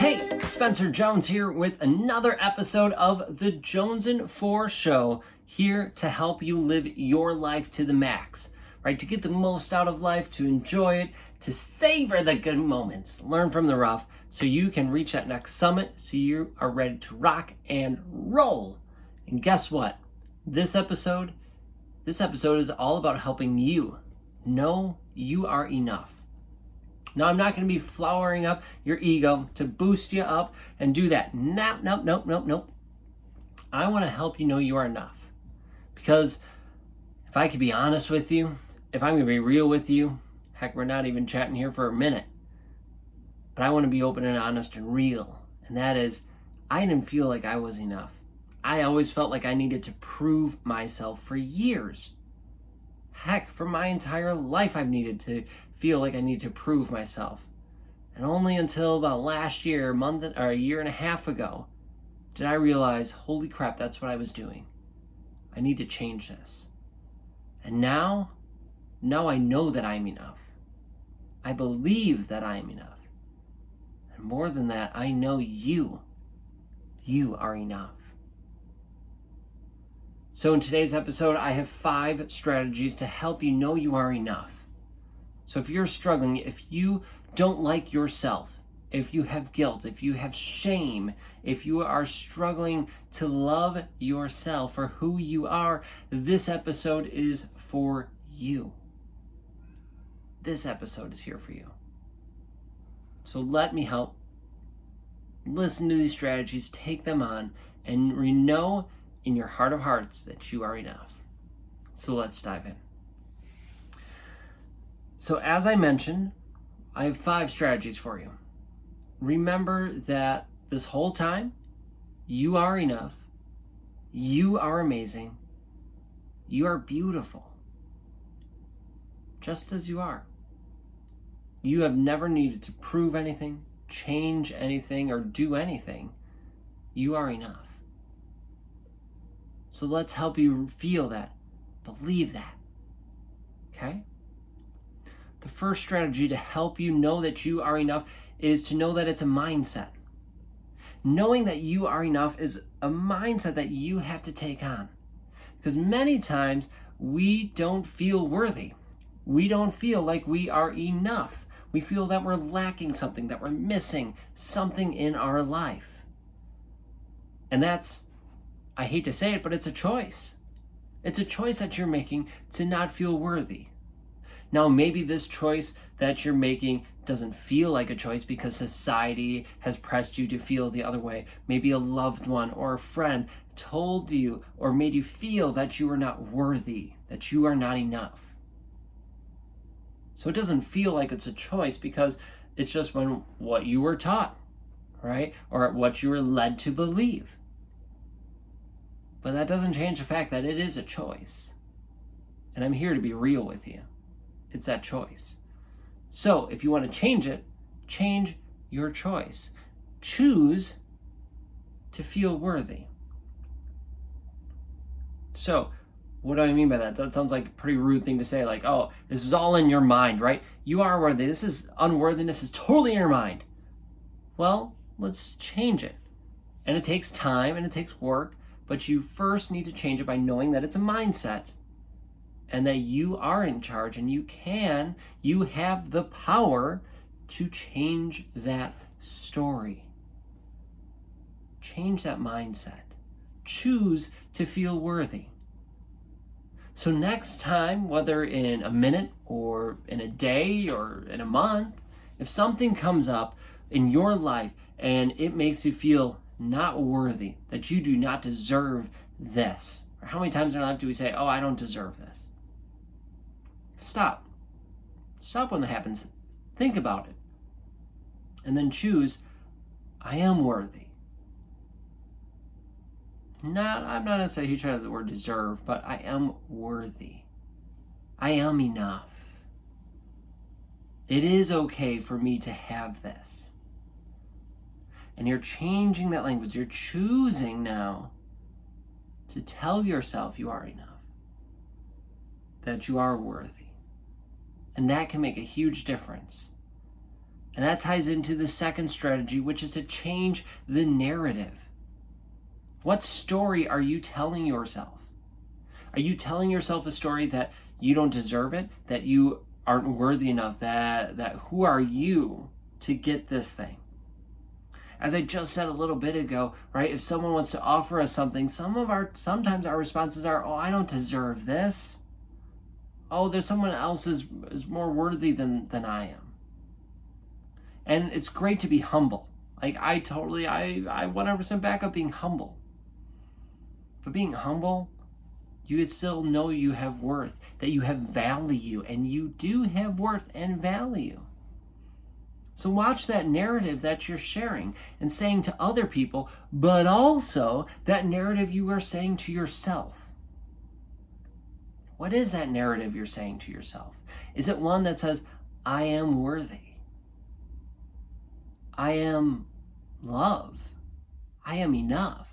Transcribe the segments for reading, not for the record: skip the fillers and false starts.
Hey, Spencer Jones here with another episode of the Jonesin 4 Show, here to help you live your life to the max, right? To get the most out of life, to enjoy it, to savor the good moments, learn from the rough, so you can reach that next summit, so you are ready to rock and roll. And guess what? This episode is all about helping you know you are enough. Now, I'm not going to be flowering up your ego to boost you up and do that. Nope. I want to help you know you are enough. Because if I could be honest with you, if I'm going to be real with you, heck, we're not even chatting here for a minute. But I want to be open and honest and real. And that is, I didn't feel like I was enough. I always felt like I needed to prove myself for years. Heck, for my entire life I've needed to feel like I need to prove myself. And only until about last year, a year and a half ago, did I realize, holy crap, that's what I was doing. I need to change this. And now I know that I'm enough. I believe that I am enough. And more than that, I know you are enough. So in today's episode, I have 5 strategies to help you know you are enough. So if you're struggling, if you don't like yourself, if you have guilt, if you have shame, if you are struggling to love yourself for who you are, this episode is for you. This episode is here for you. So let me help. Listen to these strategies, take them on, and know in your heart of hearts that you are enough. So let's dive in. So as I mentioned, I have 5 strategies for you. Remember that this whole time, you are enough. You are amazing. You are beautiful. Just as you are. You have never needed to prove anything, change anything, or do anything. You are enough. So let's help you feel that, believe that, okay? The first strategy to help you know that you are enough is to know that it's a mindset. Knowing that you are enough is a mindset that you have to take on. Because many times we don't feel worthy. We don't feel like we are enough. We feel that we're lacking something, that we're missing something in our life. And that's, I hate to say it, but it's a choice. It's a choice that you're making to not feel worthy. Now, maybe this choice that you're making doesn't feel like a choice because society has pressed you to feel the other way. Maybe a loved one or a friend told you or made you feel that you are not worthy, that you are not enough. So it doesn't feel like it's a choice because it's just what you were taught, right? Or what you were led to believe. But that doesn't change the fact that it is a choice. And I'm here to be real with you. It's that choice. So if you want to change it, change your choice. Choose to feel worthy. So what do I mean by that? That sounds like a pretty rude thing to say, like, oh, this is all in your mind, right? You are worthy. This is unworthiness is totally in your mind. Well, let's change it. And it takes time and it takes work, but you first need to change it by knowing that it's a mindset. And that you are in charge and you have the power to change that story. Change that mindset. Choose to feel worthy. So next time, whether in a minute or in a day or in a month, if something comes up in your life and it makes you feel not worthy, that you do not deserve this, or how many times in our life do we say, oh, I don't deserve this? Stop when that happens. Think about it. And then choose, I am worthy. I'm not going to say you try the word deserve, but I am worthy. I am enough. It is okay for me to have this. And you're changing that language. You're choosing now to tell yourself you are enough. That you are worthy. And that can make a huge difference. And that ties into the second strategy, which is to change the narrative. What story are you telling yourself? Are you telling yourself a story that you don't deserve it, that you aren't worthy enough, that who are you to get this thing? As I just said a little bit ago, right? If someone wants to offer us something, sometimes our responses are, "Oh, I don't deserve this. Oh, there's someone else is more worthy than I am." And it's great to be humble. Like I 100% back up being humble. But being humble, you can still know you have worth, that you have value, and you do have worth and value. So watch that narrative that you're sharing and saying to other people, but also that narrative you are saying to yourself. What is that narrative you're saying to yourself? Is it one that says, I am worthy? I am love. I am enough.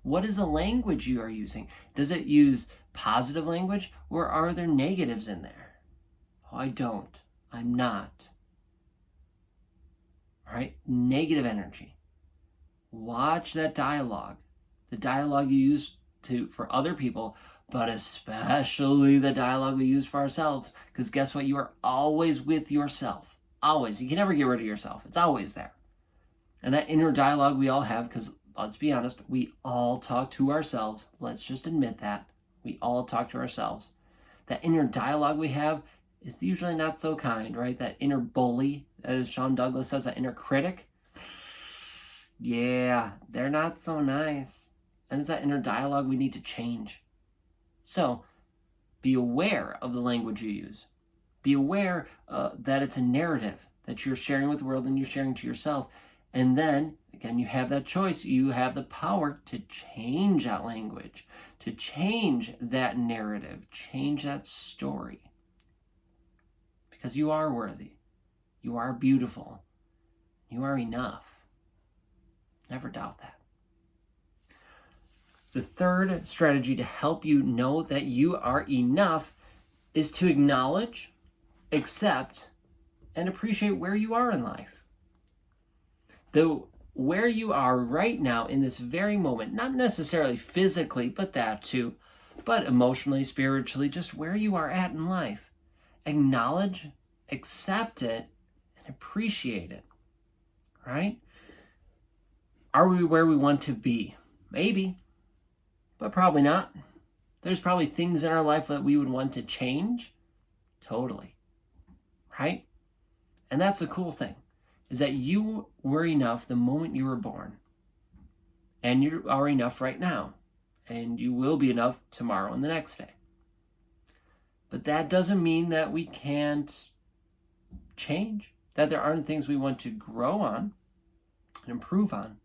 What is the language you are using? Does it use positive language, or are there negatives in there? Oh, I don't. I'm not. All right? Negative energy. Watch that dialogue. The dialogue you use for other people, but especially the dialogue we use for ourselves. Because guess what? You are always with yourself. Always. You can never get rid of yourself. It's always there. And that inner dialogue we all have, because let's be honest, we all talk to ourselves. Let's just admit that. We all talk to ourselves. That inner dialogue we have is usually not so kind, right? That inner bully, as Sean Douglas says, that inner critic. Yeah, they're not so nice. And it's that inner dialogue we need to change. So, be aware of the language you use. Be aware that it's a narrative that you're sharing with the world and you're sharing to yourself. And then, again, you have that choice. You have the power to change that language, to change that narrative, change that story. Because you are worthy. You are beautiful. You are enough. Never doubt that. The third strategy to help you know that you are enough is to acknowledge, accept, and appreciate where you are in life. Where you are right now in this very moment, not necessarily physically, but that too, but emotionally, spiritually, just where you are at in life. Acknowledge, accept it, and appreciate it, right? Are we where we want to be? Maybe, but probably not. There's probably things in our life that we would want to change. Totally, right? And that's the cool thing, is that you were enough the moment you were born. And you are enough right now. And you will be enough tomorrow and the next day. But that doesn't mean that we can't change, that there aren't things we want to grow on and improve on.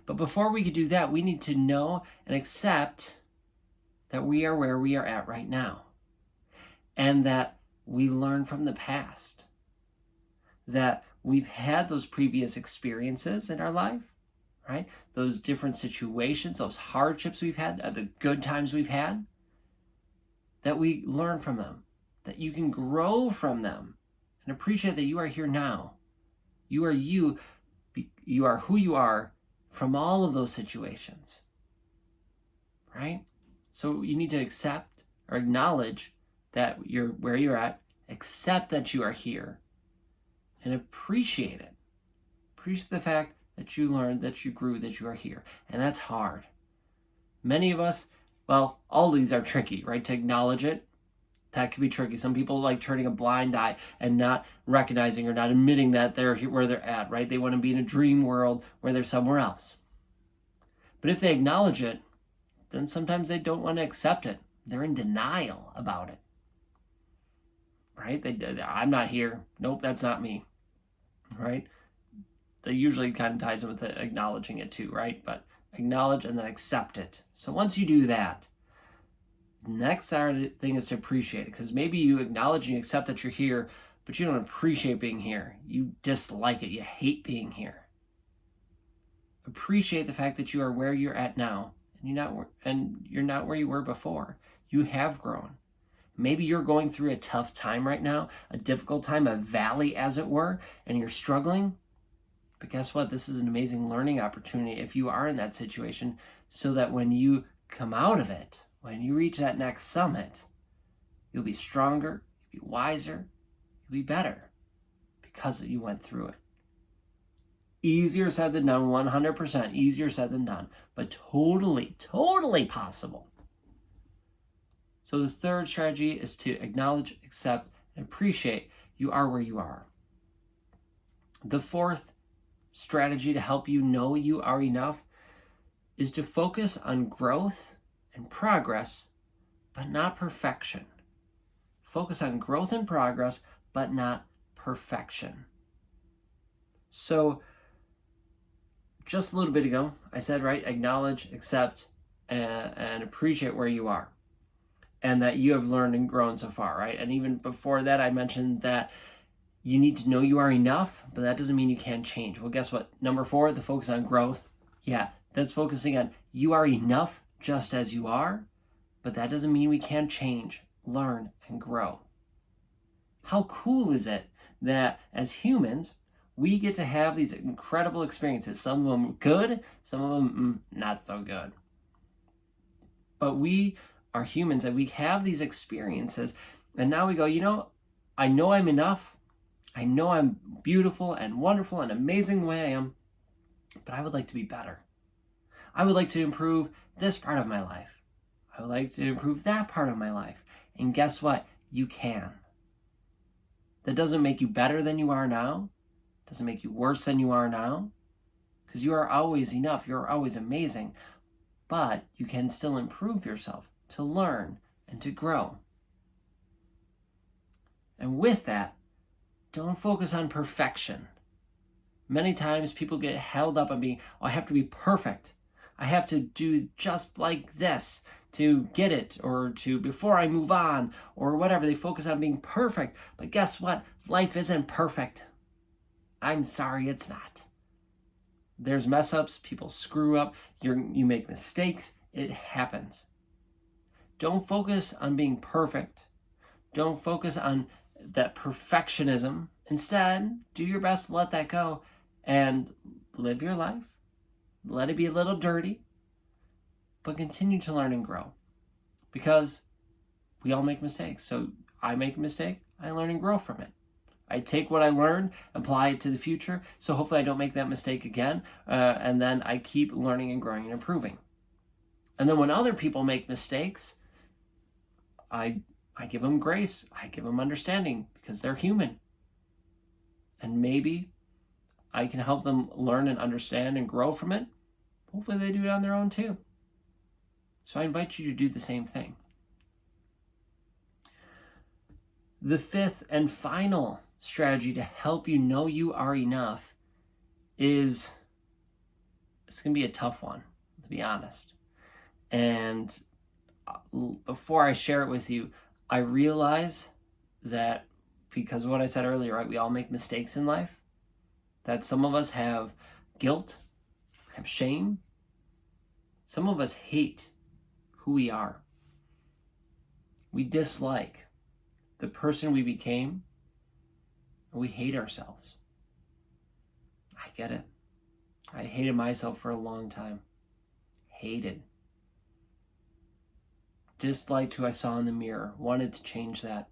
But before we could do that, we need to know and accept that we are where we are at right now. And that we learn from the past. That we've had those previous experiences in our life, right? Those different situations, those hardships we've had, the good times we've had, that we learn from them, that you can grow from them and appreciate that you are here now. You are you are who you are from all of those situations, right? So you need to accept or acknowledge that you're where you're at, accept that you are here, and appreciate it. Appreciate the fact that you learned, that you grew, that you are here. And that's hard. Many of us, well, all these are tricky, right? To acknowledge it, that can be tricky. Some people like turning a blind eye and not recognizing or not admitting that they're where they're at, right? They want to be in a dream world where they're somewhere else. But if they acknowledge it, then sometimes they don't want to accept it. They're in denial about it, right? I'm not here. Nope, that's not me. Right? That usually kind of ties in with acknowledging it too, right? But acknowledge and then accept it. So once you do that, the next thing is to appreciate it. Because maybe you acknowledge and you accept that you're here, but you don't appreciate being here. You dislike it. You hate being here. Appreciate the fact that you are where you're at now, and you're not where you were before. You have grown. Maybe you're going through a tough time right now, a difficult time, a valley as it were, and you're struggling. But guess what? This is an amazing learning opportunity if you are in that situation, so that when you come out of it, when you reach that next summit, you'll be stronger, you'll be wiser, you'll be better because you went through it. Easier said than done, 100% easier said than done, but totally, totally possible. So the third strategy is to acknowledge, accept, and appreciate you are where you are. The fourth strategy to help you know you are enough is to focus on growth and progress, but not perfection. Focus on growth and progress, but not perfection. So just a little bit ago, I said, right, acknowledge, accept, and appreciate where you are and that you have learned and grown so far, right? And even before that, I mentioned that you need to know you are enough, but that doesn't mean you can't change. Well, guess what? Number 4, the focus on growth. Yeah, that's focusing on you are enough just as you are, but that doesn't mean we can't change, learn, and grow. How cool is it that as humans, we get to have these incredible experiences, some of them good, some of them not so good. But we are humans and we have these experiences, and now we go, I know I'm enough. I know I'm beautiful and wonderful and amazing the way I am, but I would like to be better. I would like to improve this part of my life. I would like to improve that part of my life. And guess what? You can. That doesn't make you better than you are now. Doesn't make you worse than you are now, because you are always enough. You're always amazing, but you can still improve yourself to learn and to grow. And with that, don't focus on perfection. Many times people get held up on being, I have to be perfect. I have to do just like this to get it, or to before I move on, or whatever. They focus on being perfect. But guess what? Life isn't perfect. I'm sorry, it's not. There's mess ups, people screw up, you make mistakes, it happens. Don't focus on being perfect. Don't focus on that perfectionism. Instead, do your best to let that go and live your life. Let it be a little dirty, but continue to learn and grow. Because we all make mistakes. So I make a mistake, I learn and grow from it. I take what I learned, apply it to the future, so hopefully I don't make that mistake again, and then I keep learning and growing and improving. And then when other people make mistakes, I give them grace, I give them understanding, because they're human. And maybe I can help them learn and understand and grow from it. Hopefully they do it on their own too. So I invite you to do the same thing. The fifth and final strategy to help you know you are enough is, it's going to be a tough one, to be honest. And before I share it with you, I realize that because of what I said earlier, right, we all make mistakes in life, that some of us have guilt, have shame. Some of us hate who we are. We dislike the person we became, and we hate ourselves. I get it. I hated myself for a long time. Hated. Disliked who I saw in the mirror. Wanted to change that.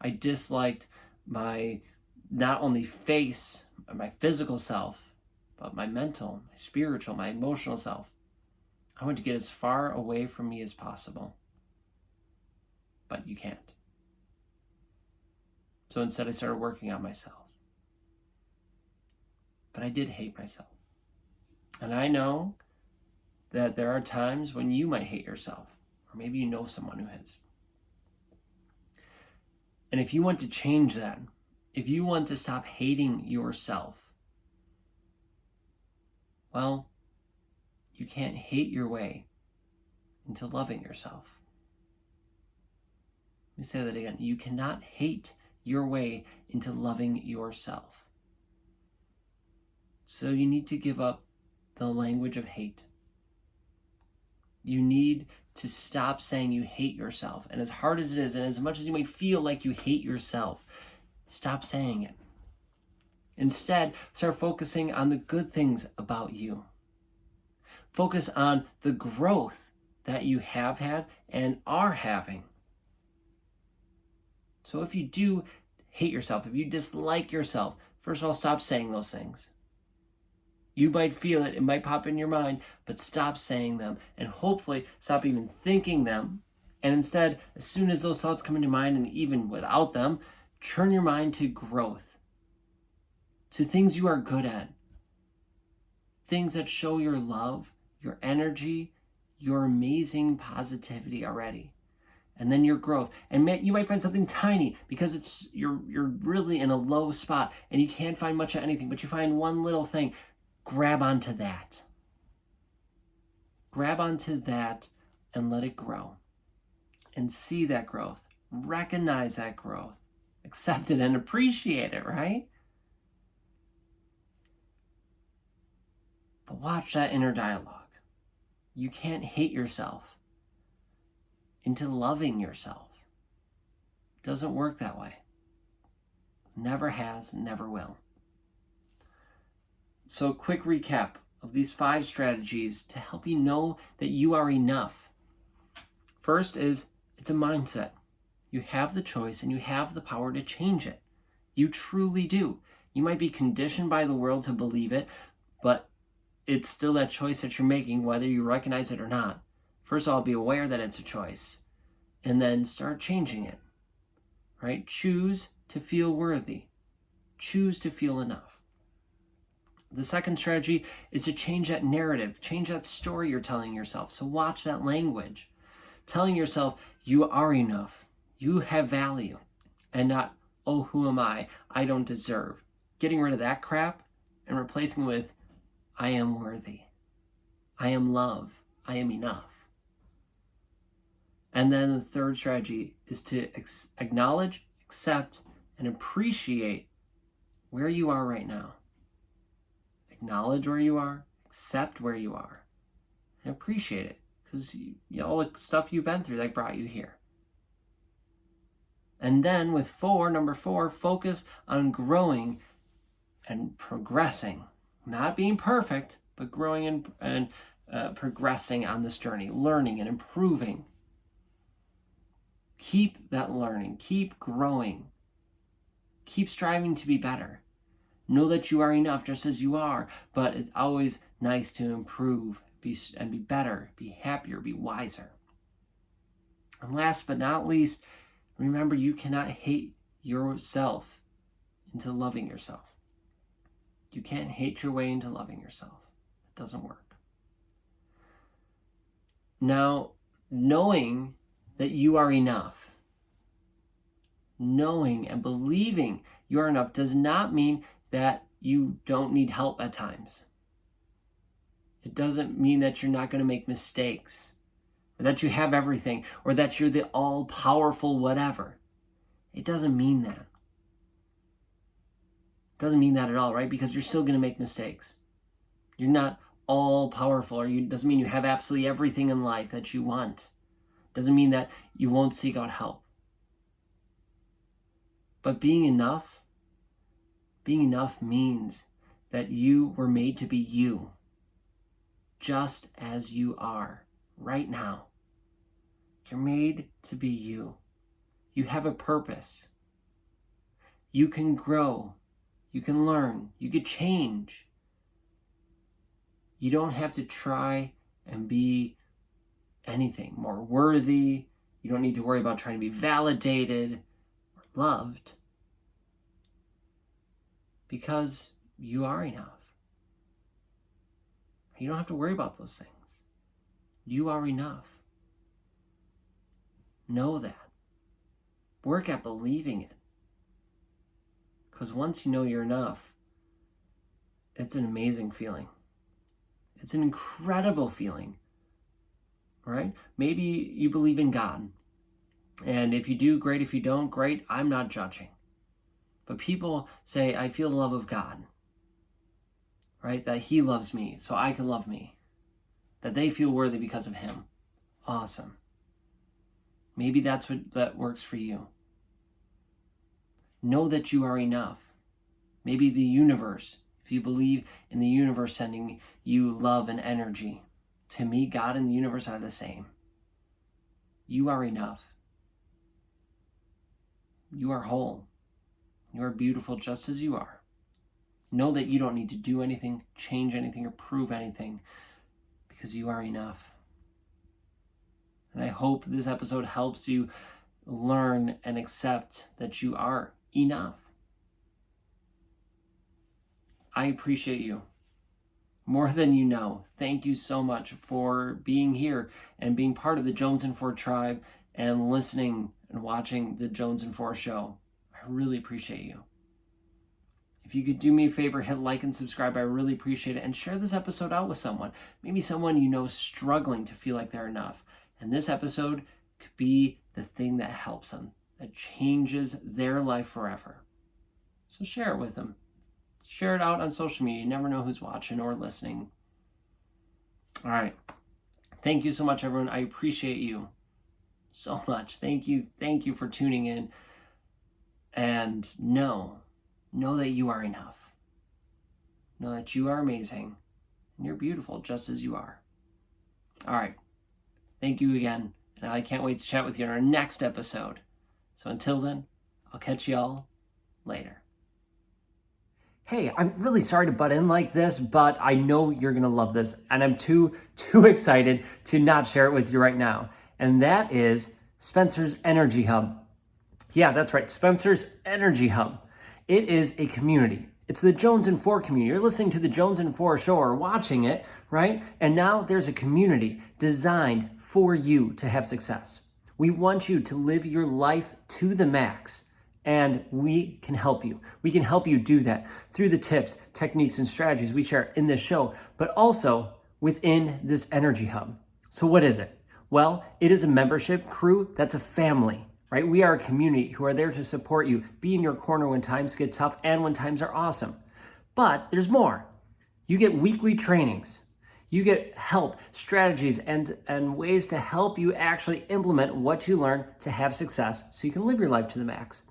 I disliked my not only face, my physical self, but my mental, my spiritual, my emotional self. I wanted to get as far away from me as possible. But you can't. So instead I started working on myself. But I did hate myself. And I know that there are times when you might hate yourself, or maybe you know someone who has. And if you want to change that, if you want to stop hating yourself, well, you can't hate your way into loving yourself. Let me say that again. You cannot hate your way into loving yourself. So you need to give up the language of hate. You need to stop saying you hate yourself. And as hard as it is, and as much as you might feel like you hate yourself, stop saying it. Instead, start focusing on the good things about you. Focus on the growth that you have had and are having. So if you do hate yourself, if you dislike yourself, first of all, stop saying those things. You might feel it, it might pop in your mind, but stop saying them, and hopefully stop even thinking them. And instead, as soon as those thoughts come into mind, and even without them, turn your mind to growth, to things you are good at, things that show your love, your energy, your amazing positivity already, and then your growth. And you might find something tiny because you're really in a low spot and you can't find much of anything, but you find one little thing. Grab onto that. Grab onto that and let it grow. And see that growth. Recognize that growth. Accept it and appreciate it, right? But watch that inner dialogue. You can't hate yourself into loving yourself. It doesn't work that way. Never has, never will. So, quick recap of these 5 strategies to help you know that you are enough. First is, it's a mindset. You have the choice and you have the power to change it. You truly do. You might be conditioned by the world to believe it, but it's still that choice that you're making, whether you recognize it or not. First of all, be aware that it's a choice, and then start changing it, right? Choose to feel worthy. Choose to feel enough. The second strategy is to change that narrative, change that story you're telling yourself. So watch that language. Telling yourself you are enough, you have value, and not, oh, who am I don't deserve. Getting rid of that crap and replacing it with, I am worthy, I am love, I am enough. And then the third strategy is to acknowledge, accept, and appreciate where you are right now. Acknowledge where you are, accept where you are, and appreciate it, because all the stuff you've been through that brought you here. And then with number 4, focus on growing and progressing, not being perfect, but growing and progressing on this journey, learning and improving. Keep that learning, keep growing, keep striving to be better. Know that you are enough just as you are, but it's always nice to improve and be better, be happier, be wiser. And last but not least, remember you cannot hate yourself into loving yourself. You can't hate your way into loving yourself. It doesn't work. Now, knowing that you are enough, knowing and believing you are enough does not mean that you don't need help at times. It doesn't mean that you're not going to make mistakes, or that you have everything, or that you're the all-powerful whatever. It doesn't mean that. It doesn't mean that at all, right? Because you're still going to make mistakes. You're not all-powerful, or it doesn't mean you have absolutely everything in life that you want. It doesn't mean that you won't seek out help. But being enough means that you were made to be you, just as you are right now. You're made to be you. You have a purpose. You can grow. You can learn. You can change. You don't have to try and be anything more worthy. You don't need to worry about trying to be validated or loved, because you are enough. You don't have to worry about those things. You are enough. Know that. Work at believing it. Because once you know you're enough, it's an amazing feeling. It's an incredible feeling, right? Maybe you believe in God. And if you do, great. If you don't, great. I'm not judging. But people say, I feel the love of God, right? That he loves me, so I can love me. That they feel worthy because of him. Awesome. Maybe that's what that works for you. Know that you are enough. Maybe the universe, if you believe in the universe sending you love and energy. To me, God and the universe are the same. You are enough. You are whole. You are beautiful just as you are. Know that you don't need to do anything, change anything, or prove anything, because you are enough. And I hope this episode helps you learn and accept that you are enough. I appreciate you more than you know. Thank you so much for being here and being part of the Jonesin 4 tribe and listening and watching the Jonesin 4 show. I really appreciate you. If you could do me a favor, hit like and subscribe. I really appreciate it. And share this episode out with someone. Maybe someone you know struggling to feel like they're enough. And this episode could be the thing that helps them, that changes their life forever. So share it with them. Share it out on social media. You never know who's watching or listening. All right. Thank you so much, everyone. I appreciate you so much. Thank you. Thank you for tuning in. And know that you are enough. Know that you are amazing. And you're beautiful just as you are. All right. Thank you again. And I can't wait to chat with you in our next episode. So until then, I'll catch y'all later. Hey, I'm really sorry to butt in like this, but I know you're going to love this, and I'm too excited to not share it with you right now. And that is Spencer's Energy Hub. Yeah, that's right, Spencer's Energy Hub. It is a community. It's the Jonesin 4 community. You're listening to the Jonesin 4 show or watching it, right? And now there's a community designed for you to have success. We want you to live your life to the max. And we can help you. We can help you do that through the tips, techniques, and strategies we share in this show, but also within this Energy Hub. So what is it? Well, it is a membership crew that's a family, right? We are a community who are there to support you, be in your corner when times get tough and when times are awesome. But there's more. You get weekly trainings. You get help, strategies, and ways to help you actually implement what you learn to have success so you can live your life to the max.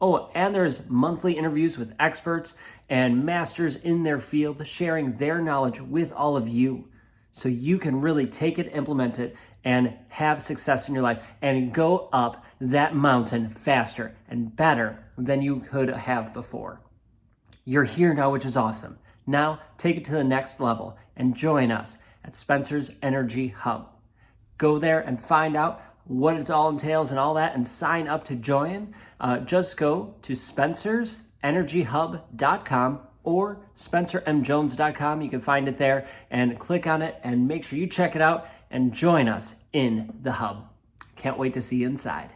Oh, and there's monthly interviews with experts and masters in their field sharing their knowledge with all of you so you can really take it, implement it, and have success in your life and go up that mountain faster and better than you could have before. You're here now, which is awesome. Now, take it to the next level and join us at Spencer's Energy Hub. Go there and find out what it all entails and all that, and sign up to join. Just go to spencersenergyhub.com or spencermjones.com. You can find it there and click on it and make sure you check it out and join us in the hub. Can't wait to see you inside.